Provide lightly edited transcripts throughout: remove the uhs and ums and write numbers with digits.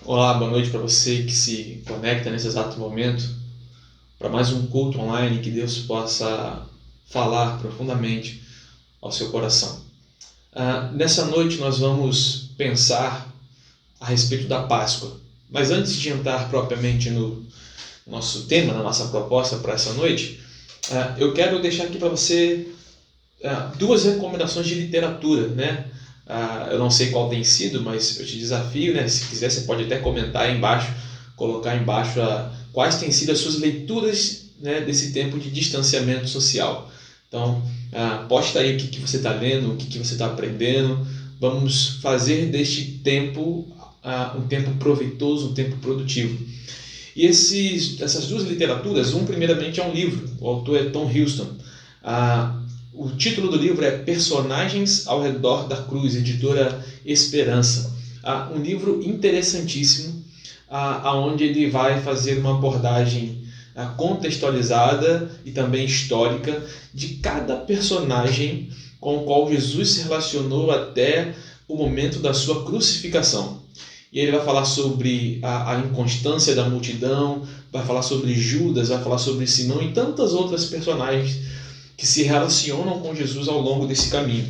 Olá, boa noite para você que se conecta nesse exato momento para mais um culto online, que Deus possa falar profundamente ao seu coração. Nessa noite nós vamos pensar a respeito da Páscoa. Mas antes de entrar propriamente no nosso tema, na nossa proposta para essa noite, eu quero deixar aqui para você duas recomendações de literatura, né? Eu não sei qual tem sido, mas eu te desafio, né? Se quiser, você pode até comentar aí embaixo, colocar aí embaixo quais têm sido as suas leituras, né, desse tempo de distanciamento social. Então, posta aí o que você está lendo, o que você está aprendendo. Vamos fazer deste tempo um tempo proveitoso, um tempo produtivo. E essas duas literaturas, primeiramente é um livro, o autor é Tom Houston. O título do livro é Personagens ao Redor da Cruz, editora Esperança. Um livro interessantíssimo, onde ele vai fazer uma abordagem contextualizada e também histórica de cada personagem com o qual Jesus se relacionou até o momento da sua crucificação. E ele vai falar sobre a inconstância da multidão, vai falar sobre Judas, vai falar sobre Simão e tantas outras personagens que se relacionam com Jesus ao longo desse caminho.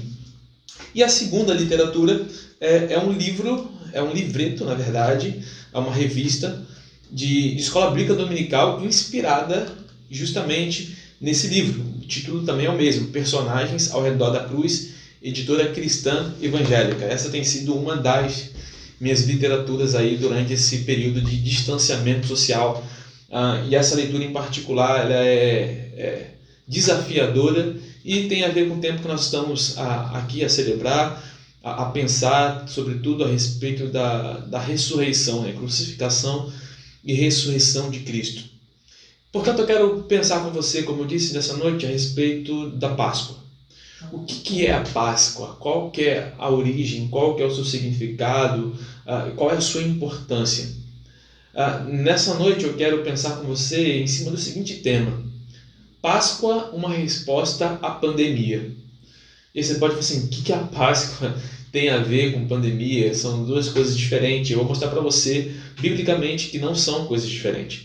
E a segunda literatura é um livro, é um livreto, na verdade, é uma revista de escola bíblica dominical inspirada justamente nesse livro. O título também é o mesmo, Personagens ao Redor da Cruz, editora cristã evangélica. Essa tem sido uma das minhas literaturas aí durante esse período de distanciamento social. E essa leitura em particular ela é desafiadora e tem a ver com o tempo que nós estamos aqui a celebrar, a pensar, sobretudo, a respeito da ressurreição, né? Crucificação e ressurreição de Cristo. Portanto, eu quero pensar com você, como eu disse nessa noite, a respeito da Páscoa. O que é a Páscoa? Qual que é a origem? Qual que é o seu significado? Qual é a sua importância? Nessa noite eu quero pensar com você em cima do seguinte tema: Páscoa, uma resposta à pandemia. E você pode falar assim, o que a Páscoa tem a ver com pandemia? São duas coisas diferentes. Eu vou mostrar para você, biblicamente, que não são coisas diferentes.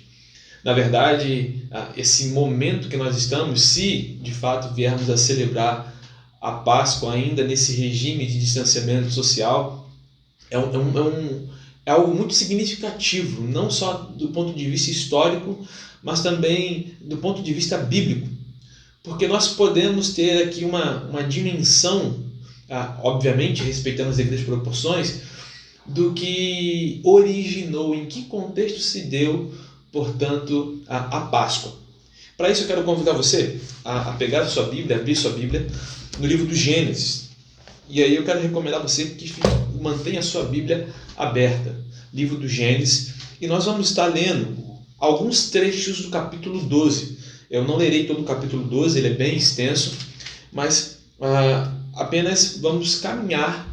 Na verdade, esse momento que nós estamos, se de fato viermos a celebrar a Páscoa ainda nesse regime de distanciamento social, é algo muito significativo, não só do ponto de vista histórico, mas também do ponto de vista bíblico. Porque nós podemos ter aqui uma dimensão, obviamente respeitando as devidas proporções, do que originou, em que contexto se deu, portanto, a Páscoa. Para isso eu quero convidar você a pegar a sua Bíblia, abrir sua Bíblia no livro do Gênesis. E aí eu quero recomendar a você que mantenha a sua Bíblia aberta, livro do Gênesis, e nós vamos estar lendo alguns trechos do capítulo 12. Eu não lerei todo o capítulo 12, ele é bem extenso, mas apenas vamos caminhar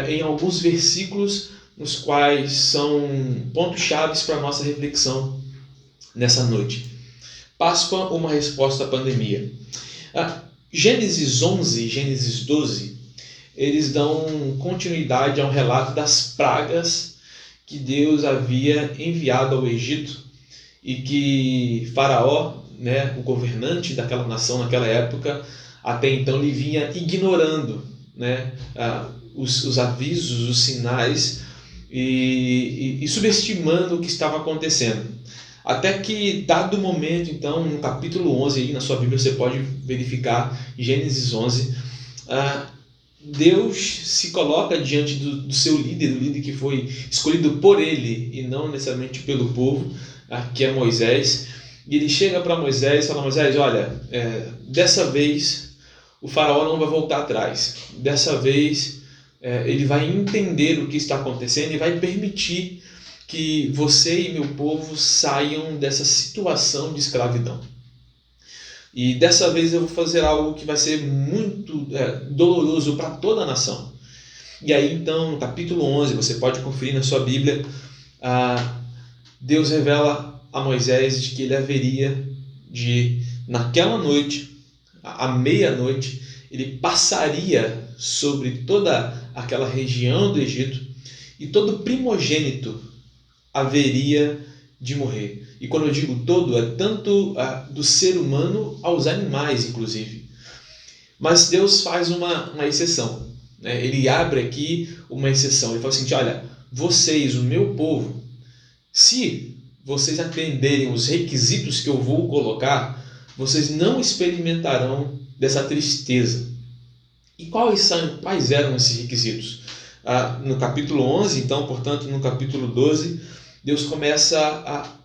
em alguns versículos nos quais são pontos chaves para a nossa reflexão nessa noite. Páscoa, uma resposta à pandemia. Gênesis 11 e Gênesis 12, eles dão continuidade ao relato das pragas que Deus havia enviado ao Egito e que Faraó, né, o governante daquela nação naquela época, até então ele vinha ignorando, né, os avisos, os sinais e subestimando o que estava acontecendo. Até que, dado o momento, então, no capítulo 11, aí na sua Bíblia você pode verificar, Gênesis 11, Deus se coloca diante do seu líder, do líder que foi escolhido por ele e não necessariamente pelo povo, que é Moisés. E ele chega para Moisés e fala: Moisés, olha, dessa vez o faraó não vai voltar atrás. Dessa vez ele vai entender o que está acontecendo e vai permitir que você e meu povo saiam dessa situação de escravidão. E dessa vez eu vou fazer algo que vai ser muito doloroso para toda a nação. E aí então, no capítulo 11, você pode conferir na sua Bíblia, Deus revela a Moisés de que ele haveria de, naquela noite, à meia-noite, ele passaria sobre toda aquela região do Egito e todo primogênito haveria de morrer. E quando eu digo todo, é tanto do ser humano aos animais, inclusive. Mas Deus faz uma exceção, né? Ele abre aqui uma exceção. Ele fala assim, olha, vocês, o meu povo, se vocês atenderem os requisitos que eu vou colocar, vocês não experimentarão dessa tristeza. E quais eram esses requisitos? No capítulo 11, então, portanto, no capítulo 12, Deus começa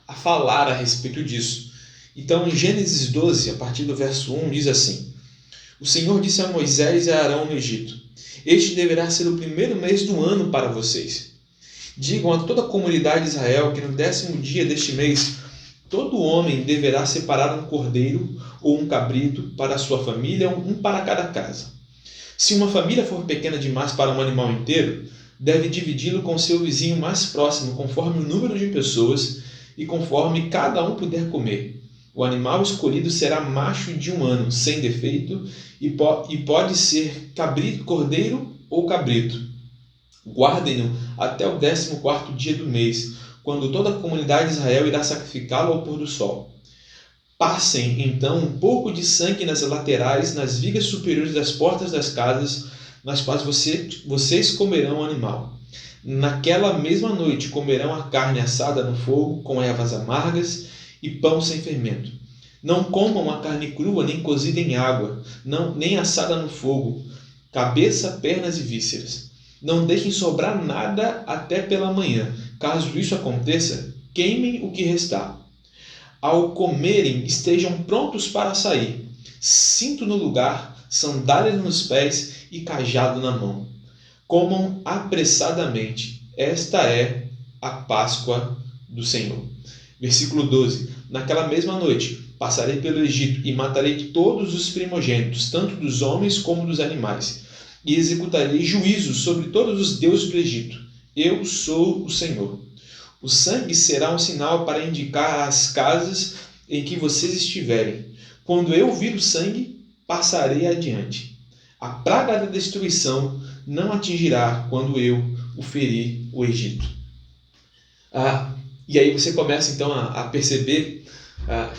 a falar a respeito disso. Então, em Gênesis 12, a partir do verso 1, diz assim: O Senhor disse a Moisés e a Arão no Egito: Este deverá ser o primeiro mês do ano para vocês. Digam a toda a comunidade de Israel que no 10º dia deste mês, todo homem deverá separar um cordeiro ou um cabrito para a sua família, um para cada casa. Se uma família for pequena demais para um animal inteiro, deve dividi-lo com seu vizinho mais próximo, conforme o número de pessoas e conforme cada um puder comer. O animal escolhido será macho de 1 ano, sem defeito, e pode ser cabrito, cordeiro ou cabrito. Guardem-no até o 14º dia do mês, quando toda a comunidade de Israel irá sacrificá-lo ao pôr do sol. Passem, então, um pouco de sangue nas laterais, nas vigas superiores das portas das casas, nas quais vocês comerão o animal. Naquela mesma noite comerão a carne assada no fogo, com ervas amargas e pão sem fermento. Não comam a carne crua, nem cozida em água, nem assada no fogo, cabeça, pernas e vísceras. Não deixem sobrar nada até pela manhã. Caso isso aconteça, queimem o que restar. Ao comerem, estejam prontos para sair. Cinto no lugar, sandálias nos pés e cajado na mão. Comam apressadamente. Esta é a Páscoa do Senhor. Versículo 12. Naquela mesma noite, passarei pelo Egito e matarei todos os primogênitos, tanto dos homens como dos animais, e executarei juízo sobre todos os deuses do Egito. Eu sou o Senhor. O sangue será um sinal para indicar as casas em que vocês estiverem. Quando eu vir o sangue, passarei adiante. A praga da destruição não atingirá quando eu o ferir o Egito. E aí você começa então a perceber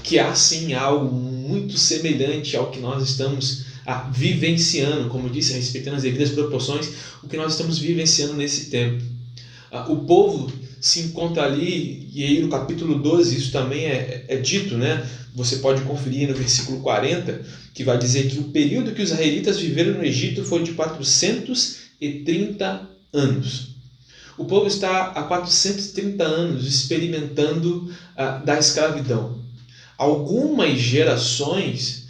que há sim algo muito semelhante ao que nós estamos vivenciando, como disse, respeitando as devidas proporções, o que nós estamos vivenciando nesse tempo. O povo se encontra ali, e aí no capítulo 12 isso também é dito, né? Você pode conferir no versículo 40, que vai dizer que o período que os israelitas viveram no Egito foi de 430 anos. O povo está há 430 anos experimentando da escravidão. Algumas gerações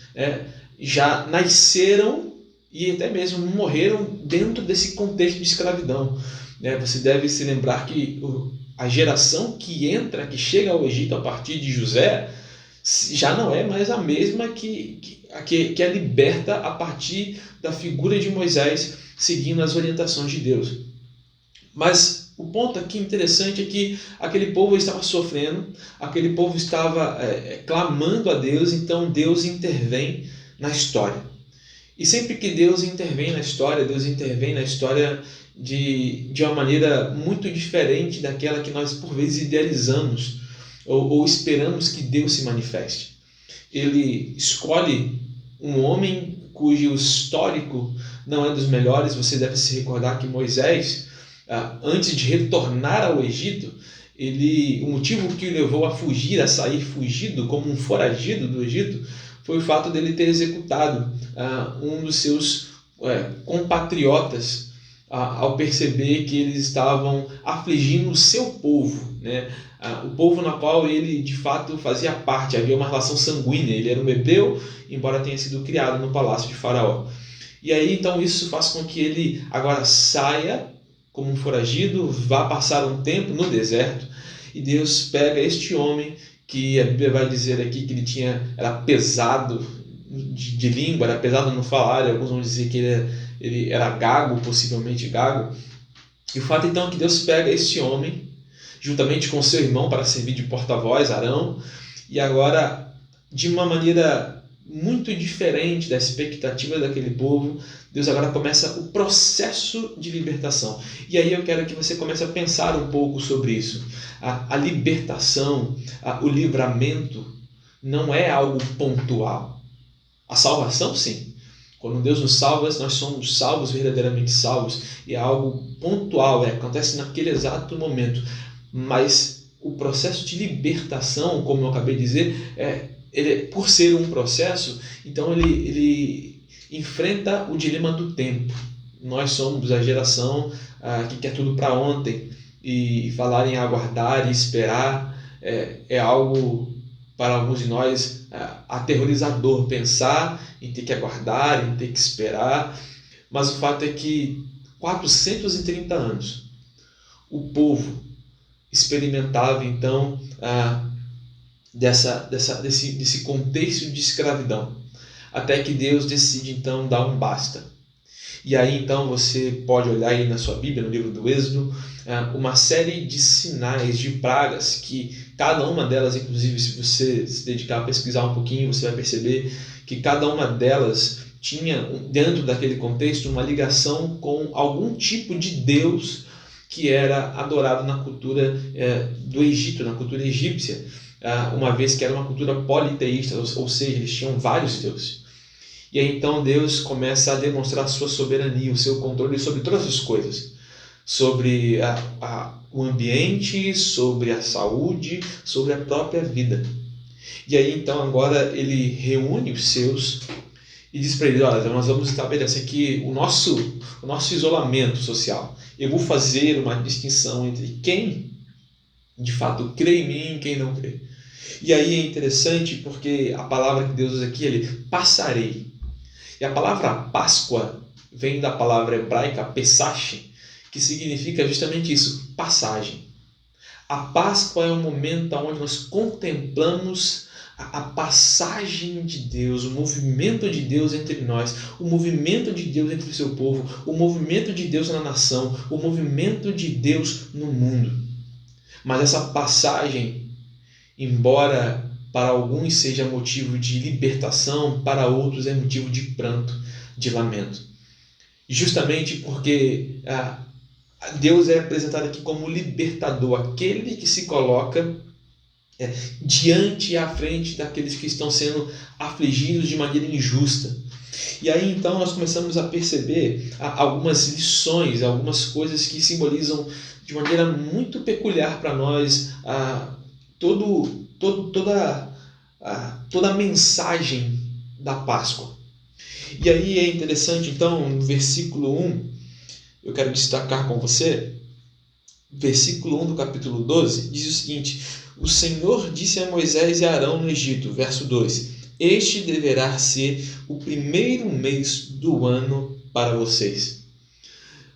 já nasceram e até mesmo morreram dentro desse contexto de escravidão. Você deve se lembrar que a geração que chega ao Egito a partir de José, já não é mais a mesma que é liberta a partir da figura de Moisés, seguindo as orientações de Deus. Mas o ponto aqui interessante é que aquele povo estava sofrendo, aquele povo estava clamando a Deus, então Deus intervém na história. E sempre que Deus intervém na história de uma maneira muito diferente daquela que nós por vezes idealizamos ou esperamos que Deus se manifeste. Ele escolhe um homem cujo histórico não é dos melhores. Você deve se recordar que Moisés, antes de retornar ao Egito, o motivo que o levou a sair fugido como um foragido do Egito, foi o fato dele ter executado um dos seus compatriotas ao perceber que eles estavam afligindo o seu povo, né? O povo na qual ele de fato fazia parte. Havia uma relação sanguínea, ele era um hebreu, embora tenha sido criado no palácio de Faraó. E aí então isso faz com que ele agora saia como um foragido, vá passar um tempo no deserto, e Deus pega este homem, que a Bíblia vai dizer aqui que era pesado de língua, era pesado no falar, e alguns vão dizer que ele era gago, possivelmente gago. E o fato então é que Deus pega este homem, juntamente com seu irmão, para servir de porta-voz, Arão, e agora, de uma maneira muito diferente da expectativa daquele povo, Deus agora começa o processo de libertação. E aí eu quero que você comece a pensar um pouco sobre isso. A libertação, o livramento não é algo pontual. A salvação, sim. Quando Deus nos salva, nós somos salvos, verdadeiramente salvos. E é algo pontual, acontece naquele exato momento. Mas o processo de libertação, como eu acabei de dizer, ele, por ser um processo, então ele enfrenta o dilema do tempo. Nós somos a geração que quer tudo para ontem, e falar em aguardar e esperar é algo, para alguns de nós, aterrorizador, pensar em ter que aguardar, em ter que esperar. Mas o fato é que 430 anos o povo experimentava então desse contexto de escravidão, até que Deus decide então dar um basta. E aí então você pode olhar aí na sua Bíblia, no livro do Êxodo, uma série de sinais, de pragas, que cada uma delas, inclusive se você se dedicar a pesquisar um pouquinho, você vai perceber que cada uma delas tinha, dentro daquele contexto, uma ligação com algum tipo de Deus que era adorado na cultura do Egito, na cultura egípcia, uma vez que era uma cultura politeísta, ou seja, eles tinham vários deuses. E aí então Deus começa a demonstrar a sua soberania, o seu controle sobre todas as coisas, sobre o ambiente, sobre a saúde, sobre a própria vida. E aí então agora ele reúne os seus e diz para eles: olha, nós vamos estabelecer aqui o nosso isolamento social. Eu vou fazer uma distinção entre quem de fato crê em mim e quem não crê. E aí é interessante porque a palavra que Deus usa aqui, ele passarei. E a palavra Páscoa vem da palavra hebraica Pesach, que significa justamente isso, passagem. A Páscoa é um momento onde nós contemplamos a passagem de Deus, o movimento de Deus entre nós, o movimento de Deus entre o seu povo, o movimento de Deus na nação, o movimento de Deus no mundo. Mas essa passagem, embora para alguns seja motivo de libertação, para outros é motivo de pranto, de lamento. Justamente porque Deus é apresentado aqui como libertador, aquele que se coloca diante e à frente daqueles que estão sendo afligidos de maneira injusta. E aí então nós começamos a perceber algumas lições, algumas coisas que simbolizam de maneira muito peculiar para nós toda a mensagem da Páscoa. E aí é interessante, então, no versículo 1, eu quero destacar com você, versículo 1 do capítulo 12, diz o seguinte: o Senhor disse a Moisés e a Arão no Egito, verso 2, este deverá ser o primeiro mês do ano para vocês.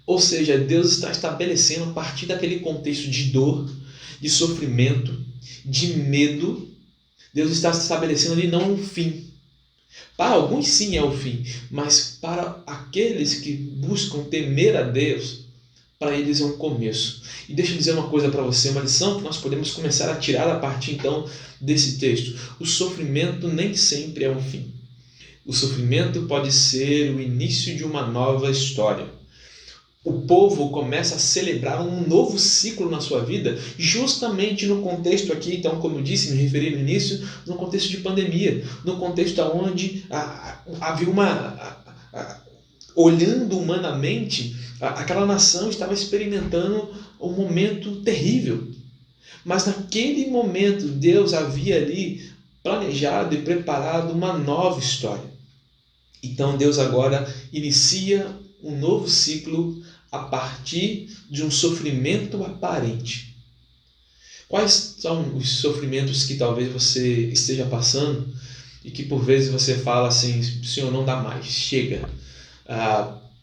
Ou seja, Deus está estabelecendo, a partir daquele contexto de dor, de sofrimento, de medo, Deus está estabelecendo ali não um fim. Para alguns sim é o fim, mas para aqueles que buscam temer a Deus, para eles é um começo. E deixa eu dizer uma coisa para você, uma lição que nós podemos começar a tirar a partir então desse texto. O sofrimento nem sempre é um fim. O sofrimento pode ser o início de uma nova história. O povo começa a celebrar um novo ciclo na sua vida, justamente no contexto aqui, então, como eu disse, me referi no início, no contexto de pandemia, no contexto onde havia olhando humanamente, aquela nação estava experimentando um momento terrível. Mas naquele momento, Deus havia ali planejado e preparado uma nova história. Então Deus agora inicia um novo ciclo a partir de um sofrimento aparente. Quais são os sofrimentos que talvez você esteja passando e que por vezes você fala assim: Senhor, não dá mais, chega,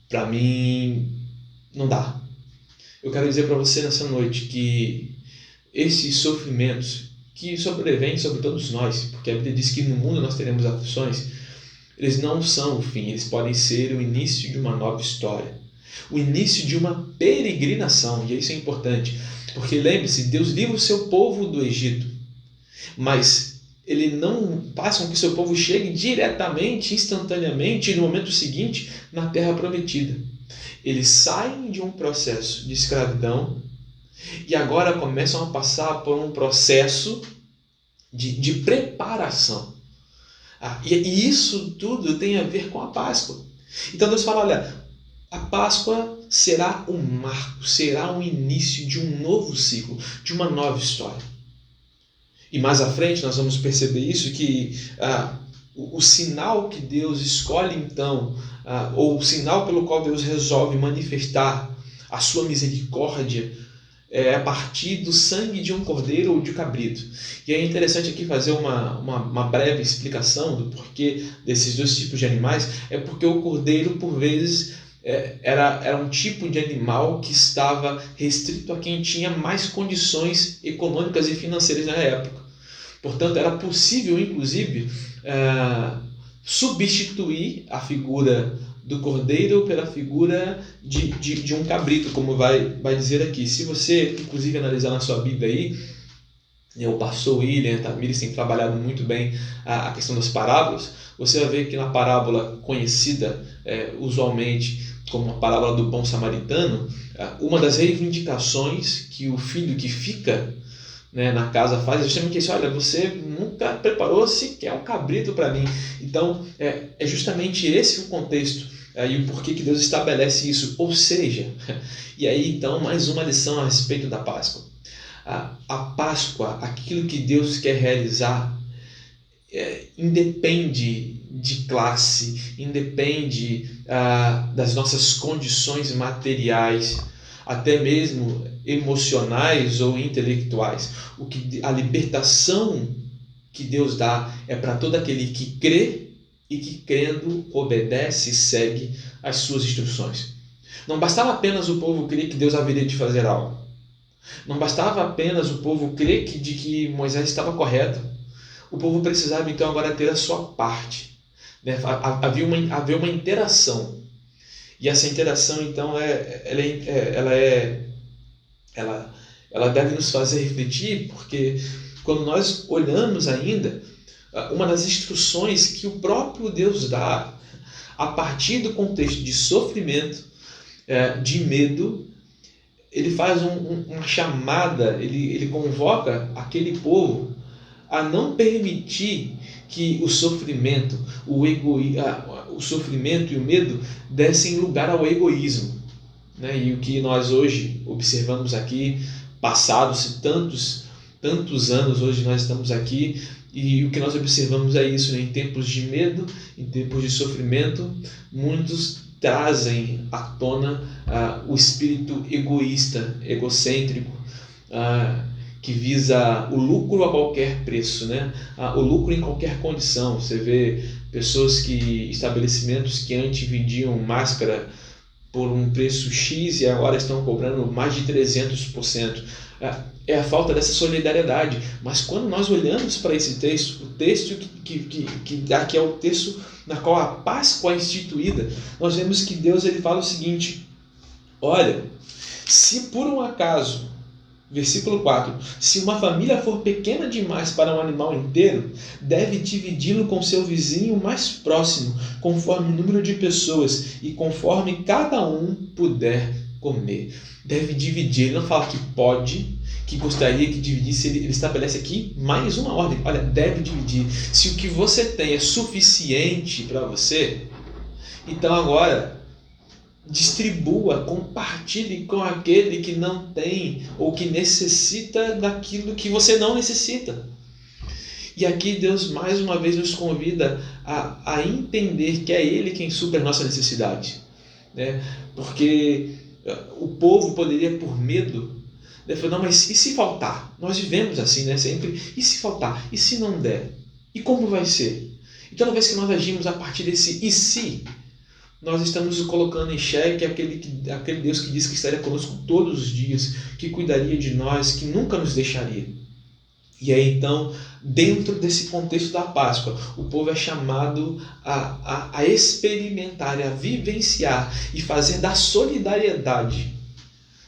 para mim não dá. Eu quero dizer para você nessa noite que esses sofrimentos que sobrevêm sobre todos nós, porque a Bíblia diz que no mundo nós teremos aflições, eles não são o fim, eles podem ser o início de uma nova história, o início de uma peregrinação. E isso é importante, porque lembre-se, Deus livra o seu povo do Egito, mas ele não faz com que seu povo chegue diretamente, instantaneamente, no momento seguinte, na terra prometida. Eles saem de um processo de escravidão e agora começam a passar por um processo de preparação. E isso tudo tem a ver com a Páscoa. Então Deus fala, olha, a Páscoa será um marco, será um início de um novo ciclo, de uma nova história. E mais à frente nós vamos perceber isso, que o sinal que Deus escolhe então, ou o sinal pelo qual Deus resolve manifestar a sua misericórdia, é a partir do sangue de um cordeiro ou de um cabrito. E é interessante aqui fazer uma breve explicação do porquê desses dois tipos de animais. É porque o cordeiro, por vezes, era um tipo de animal que estava restrito a quem tinha mais condições econômicas e financeiras na época. Portanto, era possível, inclusive, substituir a figura do cordeiro pela figura de um cabrito, como vai dizer aqui. Se você, inclusive, analisar na sua Bíblia aí, o pastor William Tamires tem trabalhado muito bem a questão das parábolas, você vai ver que na parábola conhecida usualmente como a parábola do bom samaritano, uma das reivindicações que o filho que fica na casa faz é justamente isso: olha, você nunca preparou sequer um cabrito para mim. Então é justamente esse o contexto e o porquê que Deus estabelece isso. Ou seja, e aí então mais uma lição a respeito da Páscoa. A Páscoa, aquilo que Deus quer realizar, independe de classe, independe das nossas condições materiais, até mesmo emocionais ou intelectuais. A libertação que Deus dá é para todo aquele que crê e que, crendo, obedece e segue as suas instruções. Não bastava apenas o povo crer que Deus haveria de fazer algo. Não bastava apenas o povo crer de que Moisés estava correto. O povo precisava então agora ter a sua parte. Havia uma interação. E essa interação então ela deve nos fazer refletir, porque quando nós olhamos ainda uma das instruções que o próprio Deus dá a partir do contexto de sofrimento, de medo, ele faz uma chamada, ele convoca aquele povo a não permitir que o sofrimento, o sofrimento e o medo dessem lugar ao egoísmo. E o que nós hoje observamos aqui, passados tantos anos, hoje nós estamos aqui, e o que nós observamos é isso: em tempos de medo, em tempos de sofrimento, muitos trazem à tona o espírito egoísta, egocêntrico, que visa o lucro a qualquer preço, o lucro em qualquer condição. Você vê estabelecimentos que antes vendiam máscara por um preço X e agora estão cobrando mais de 300%. É a falta dessa solidariedade. Mas quando nós olhamos para esse texto, o texto que é o texto na qual a Páscoa é instituída, nós vemos que Deus ele fala o seguinte: olha, se por um acaso, versículo 4, se uma família for pequena demais para um animal inteiro, deve dividi-lo com seu vizinho mais próximo, conforme o número de pessoas e conforme cada um puder comer. Deve dividir. Ele não fala que pode, que gostaria que dividisse. Ele estabelece aqui mais uma ordem: olha, deve dividir. Se o que você tem é suficiente para você, então agora distribua, compartilhe com aquele que não tem ou que necessita daquilo que você não necessita. E aqui Deus mais uma vez nos convida a entender que é Ele quem supre a nossa necessidade, porque o povo poderia, por medo, falar: não, mas e se faltar? Nós vivemos assim, sempre. E se faltar? E se não der? E como vai ser? E toda vez que nós agimos a partir desse e se, nós estamos colocando em xeque aquele Deus que diz que estaria conosco todos os dias, que cuidaria de nós, que nunca nos deixaria. E aí então, dentro desse contexto da Páscoa, o povo é chamado a experimentar, a vivenciar e fazer da solidariedade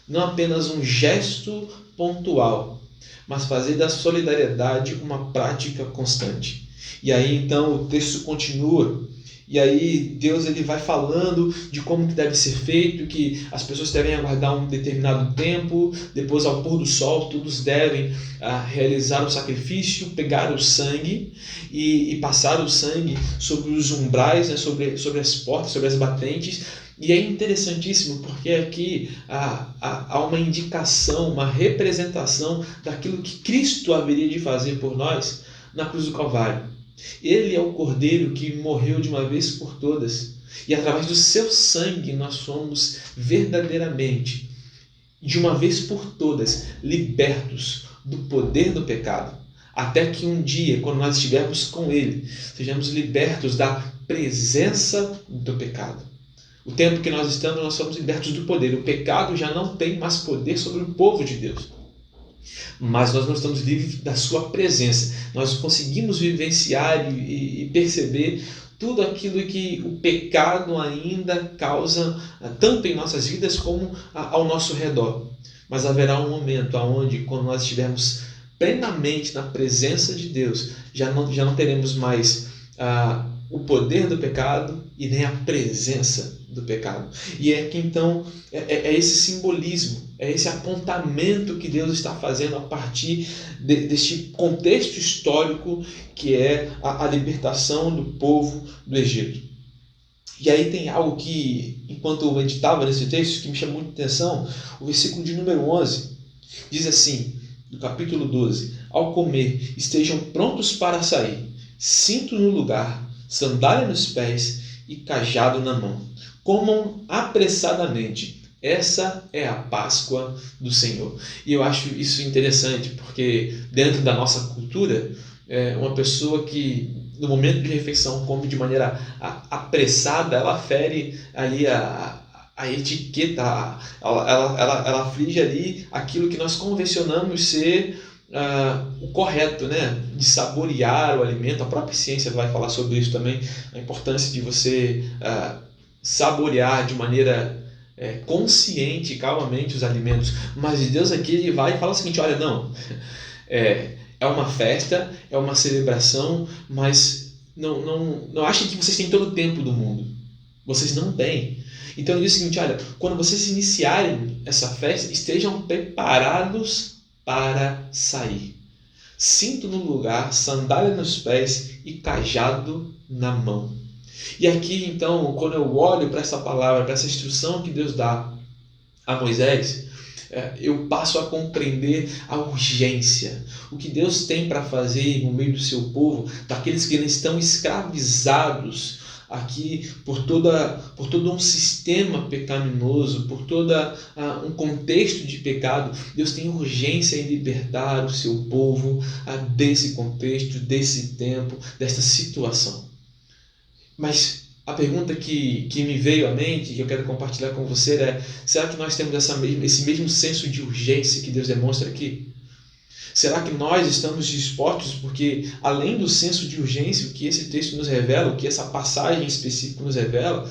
não apenas um gesto pontual, mas fazer da solidariedade uma prática constante. E aí então o texto continua, e aí Deus ele vai falando de como que deve ser feito, que as pessoas devem aguardar um determinado tempo, depois ao pôr do sol todos devem realizar o sacrifício, pegar o sangue e passar o sangue sobre os umbrais, né, sobre as portas, sobre as batentes. E é interessantíssimo porque aqui há uma indicação, uma representação daquilo que Cristo haveria de fazer por nós na cruz do Calvário. Ele é o Cordeiro que morreu de uma vez por todas. E através do seu sangue nós somos verdadeiramente, de uma vez por todas, libertos do poder do pecado. Até que um dia, quando nós estivermos com Ele, sejamos libertos da presença do pecado. O tempo que nós estamos, nós somos libertos do poder. O pecado já não tem mais poder sobre o povo de Deus. Mas nós não estamos livres da sua presença. Nós conseguimos vivenciar e perceber tudo aquilo que o pecado ainda causa, tanto em nossas vidas como ao nosso redor. Mas haverá um momento onde, quando nós estivermos plenamente na presença de Deus, já não teremos mais o poder do pecado e nem a presença do pecado. E é que então é esse simbolismo, é esse apontamento que Deus está fazendo a partir deste contexto histórico que é a libertação do povo do Egito. E aí tem algo que, enquanto eu meditava nesse texto, que me chamou muita atenção. O versículo de número 11 diz assim, do capítulo 12: ao comer, estejam prontos para sair, cinto no lugar, sandália nos pés e cajado na mão. Comam apressadamente. Essa é a Páscoa do Senhor. E eu acho isso interessante, porque dentro da nossa cultura, uma pessoa que no momento de refeição come de maneira apressada, ela fere ali a etiqueta, ela aflige ali aquilo que nós convencionamos ser o correto, né? De saborear o alimento. A própria ciência vai falar sobre isso também, a importância de você saborear de maneira consciente, calmamente os alimentos. Mas Deus aqui ele vai e fala o seguinte: olha, não, é uma festa, é uma celebração, mas não achem que vocês têm todo o tempo do mundo. Vocês não têm. Então ele diz o seguinte: olha, quando vocês iniciarem essa festa, estejam preparados para sair. Cinto no lugar, sandália nos pés e cajado na mão. E aqui, então, quando eu olho para essa palavra, para essa instrução que Deus dá a Moisés, eu passo a compreender a urgência, o que Deus tem para fazer no meio do seu povo, daqueles que estão escravizados aqui por todo um sistema pecaminoso, por todo um contexto de pecado. Deus tem urgência em libertar o seu povo desse contexto, desse tempo, dessa situação. Mas a pergunta que me veio à mente, que eu quero compartilhar com você é: será que nós temos esse mesmo senso de urgência que Deus demonstra aqui? Será que nós estamos dispostos? Porque além do senso de urgência, o que esse texto nos revela, o que essa passagem específica nos revela,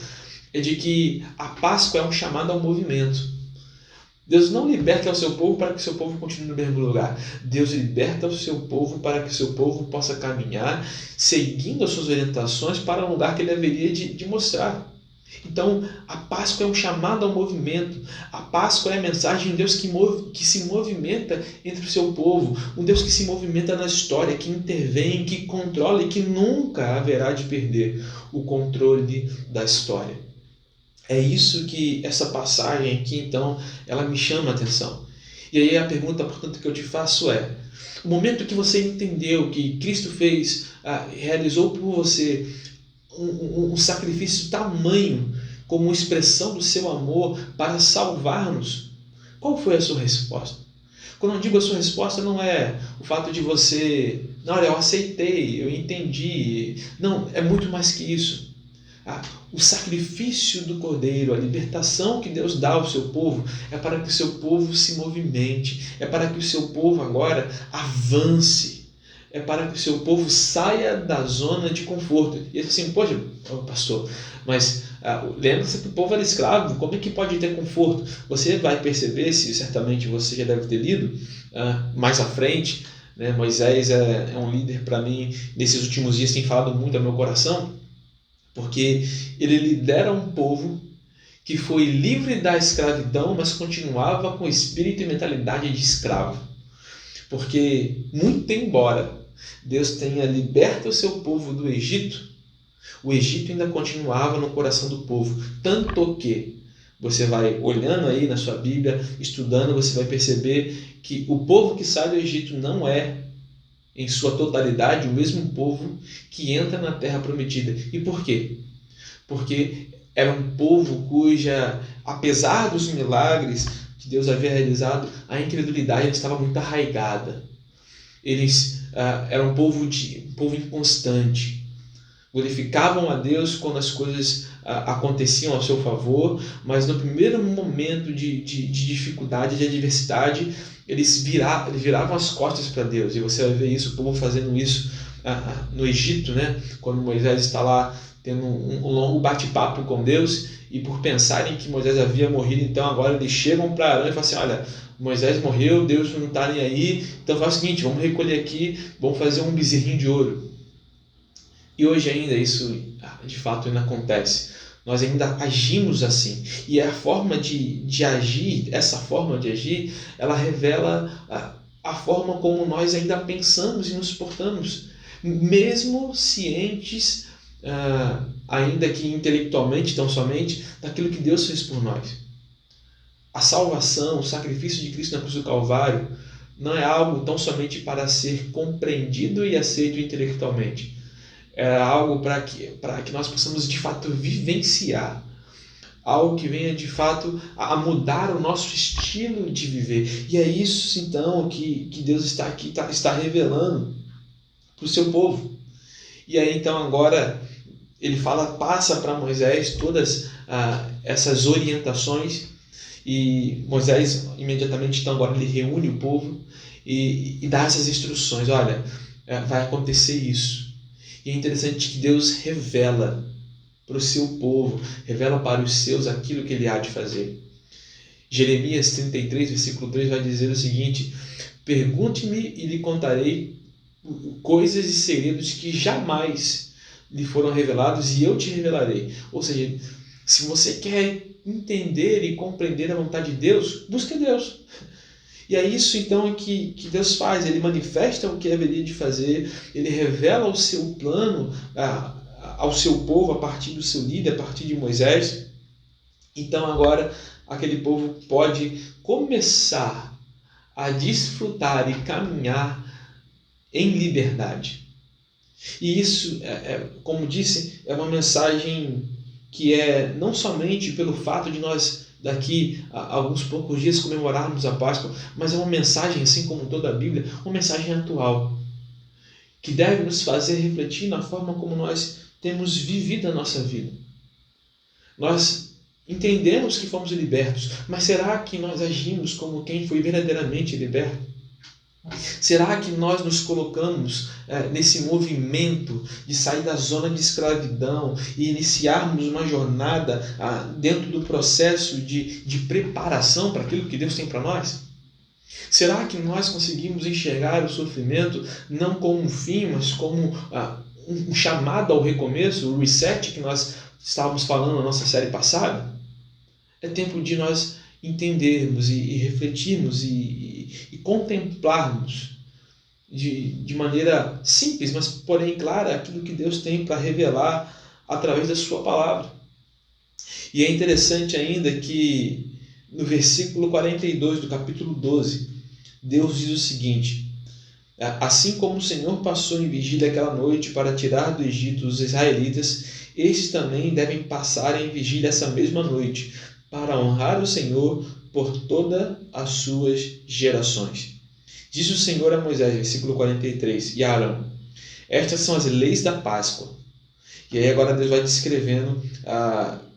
é de que a Páscoa é um chamado ao movimento. Deus não liberta o seu povo para que o seu povo continue no mesmo lugar. Deus liberta o seu povo para que o seu povo possa caminhar seguindo as suas orientações para um lugar que ele haveria de mostrar. Então, a Páscoa é um chamado ao movimento. A Páscoa é a mensagem de um Deus que se movimenta entre o seu povo. Um Deus que se movimenta na história, que intervém, que controla e que nunca haverá de perder o controle da história. É isso que essa passagem aqui, então, ela me chama a atenção. E aí a pergunta, portanto, que eu te faço é: o momento que você entendeu que Cristo fez, realizou por você um sacrifício tamanho como expressão do seu amor para salvar-nos, qual foi a sua resposta? Quando eu digo a sua resposta, não é o fato de você, não, olha, eu aceitei, eu entendi. Não, é muito mais que isso. O sacrifício do Cordeiro, a libertação que Deus dá ao seu povo, é para que o seu povo se movimente, é para que o seu povo agora avance, é para que o seu povo saia da zona de conforto. E assim, poxa, pastor, mas Lembra-se que o povo era escravo, como é que pode ter conforto? Você vai perceber, se certamente você já deve ter lido mais à frente, né? Moisés é um líder para mim, nesses últimos dias tem falado muito ao meu coração, porque ele lidera um povo que foi livre da escravidão, mas continuava com espírito e mentalidade de escravo. Porque, muito embora Deus tenha liberto o seu povo do Egito, o Egito ainda continuava no coração do povo. Tanto que você vai olhando aí na sua Bíblia, estudando, você vai perceber que o povo que sai do Egito não é, em sua totalidade, o mesmo povo que entra na Terra Prometida. E por quê? Porque era um povo cuja, apesar dos milagres que Deus havia realizado, a incredulidade estava muito arraigada. Eles eram um povo inconstante. Glorificavam a Deus quando as coisas aconteciam ao seu favor, mas no primeiro momento de dificuldade, de adversidade, eles viravam as costas para Deus. E você vai ver isso, o povo fazendo isso no Egito, né? Quando Moisés está lá tendo um longo bate-papo com Deus, e por pensarem que Moisés havia morrido, então agora eles chegam para Arão e falam assim: olha, Moisés morreu, Deus não está nem aí, então faz o seguinte, vamos recolher aqui, vamos fazer um bezerrinho de ouro. E hoje ainda isso de fato ainda acontece. Nós ainda agimos assim. E a forma de agir, essa forma de agir, ela revela a forma como nós ainda pensamos e nos portamos, mesmo cientes, ainda que intelectualmente, tão somente, daquilo que Deus fez por nós. A salvação, o sacrifício de Cristo na cruz do Calvário, não é algo tão somente para ser compreendido e aceito intelectualmente. É algo para que nós possamos de fato vivenciar. Algo que venha de fato a mudar o nosso estilo de viver. E é isso então que Deus está aqui, está revelando para o seu povo. E aí então agora ele passa para Moisés todas essas orientações, e Moisés imediatamente então agora ele reúne o povo e dá essas instruções. Olha, vai acontecer isso. E é interessante que Deus revela para o seu povo, revela para os seus aquilo que ele há de fazer. Jeremias 33, versículo 3 vai dizer o seguinte: pergunte-me e lhe contarei coisas e segredos que jamais lhe foram revelados, e eu te revelarei. Ou seja, se você quer entender e compreender a vontade de Deus, busque Deus. E é isso então que Deus faz. Ele manifesta o que haveria de fazer, ele revela o seu plano ao seu povo a partir do seu líder, a partir de Moisés. Então agora aquele povo pode começar a desfrutar e caminhar em liberdade. E isso, como disse, é uma mensagem que é não somente pelo fato de nós daqui a alguns poucos dias comemorarmos a Páscoa, mas é uma mensagem, assim como toda a Bíblia, uma mensagem atual, que deve nos fazer refletir na forma como nós temos vivido a nossa vida. Nós entendemos que fomos libertos, mas será que nós agimos como quem foi verdadeiramente liberto? Será que nós nos colocamos nesse movimento de sair da zona de escravidão e iniciarmos uma jornada dentro do processo de preparação para aquilo que Deus tem para nós? Será que nós conseguimos enxergar o sofrimento não como um fim, mas como um chamado ao recomeço, o reset que nós estávamos falando na nossa série passada? É tempo de nós entendermos e refletirmos e contemplarmos de maneira simples, mas porém clara, aquilo que Deus tem para revelar através da sua palavra. E é interessante ainda que no versículo 42 do capítulo 12, Deus diz o seguinte: assim como o Senhor passou em vigília aquela noite para tirar do Egito os israelitas, estes também devem passar em vigília essa mesma noite, para honrar o Senhor por todas as suas gerações. Disse o Senhor a Moisés, versículo 43, e a Arão: estas são as leis da Páscoa. E aí agora Deus vai descrevendo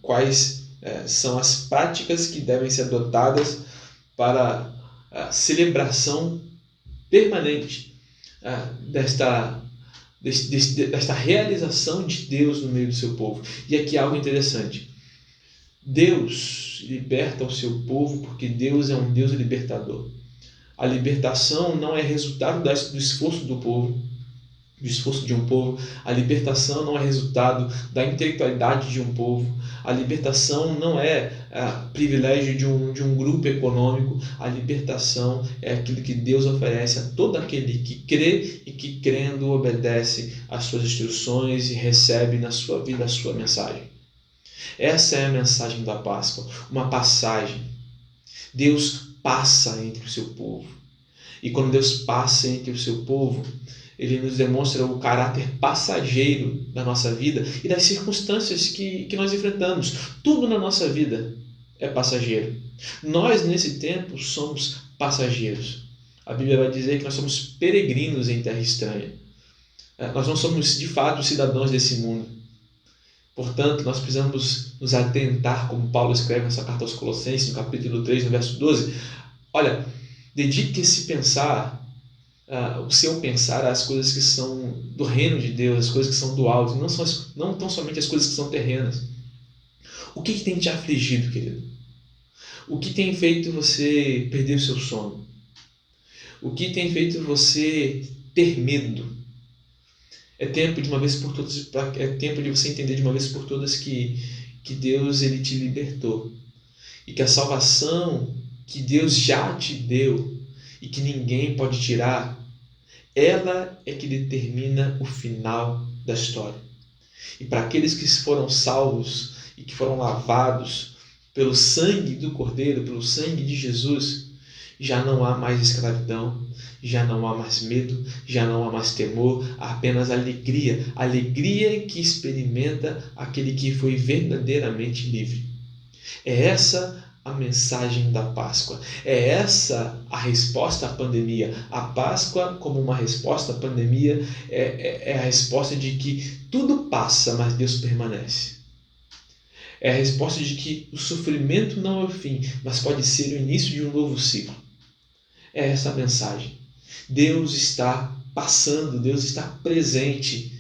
quais são as práticas que devem ser adotadas para a celebração permanente desta realização de Deus no meio do seu povo. E aqui algo interessante. Deus liberta o seu povo porque Deus é um Deus libertador. A libertação não é resultado do esforço do povo, do esforço de um povo. A libertação não é resultado da intelectualidade de um povo. A libertação não é privilégio de um grupo econômico. A libertação é aquilo que Deus oferece a todo aquele que crê e que, crendo, obedece às suas instruções e recebe na sua vida a sua mensagem. Essa é a mensagem da Páscoa, uma passagem. Deus passa entre o seu povo. E quando Deus passa entre o seu povo, Ele nos demonstra o caráter passageiro da nossa vida e das circunstâncias que nós enfrentamos. Tudo na nossa vida é passageiro. Nós, nesse tempo, somos passageiros. A Bíblia vai dizer que nós somos peregrinos em terra estranha. Nós não somos, de fato, cidadãos desse mundo. Portanto, nós precisamos nos atentar, como Paulo escreve nessa carta aos Colossenses, no capítulo 3, no verso 12. Olha, dedique-se a pensar, o seu pensar às coisas que são do reino de Deus, as coisas que são do alto, não tão somente as coisas que são terrenas. O que tem te afligido, querido? O que tem feito você perder o seu sono? O que tem feito você ter medo? É tempo de uma vez por todas, é tempo de você entender de uma vez por todas que Deus, Ele te libertou. E que a salvação que Deus já te deu e que ninguém pode tirar, ela é que determina o final da história. E para aqueles que foram salvos e que foram lavados pelo sangue do Cordeiro, pelo sangue de Jesus, já não há mais escravidão, já não há mais medo, já não há mais temor, há apenas alegria. Alegria que experimenta aquele que foi verdadeiramente livre. É essa a mensagem da Páscoa. É essa a resposta à pandemia. A Páscoa, como uma resposta à pandemia, é a resposta de que tudo passa, mas Deus permanece. É a resposta de que o sofrimento não é o fim, mas pode ser o início de um novo ciclo. É essa a mensagem. Deus está passando, Deus está presente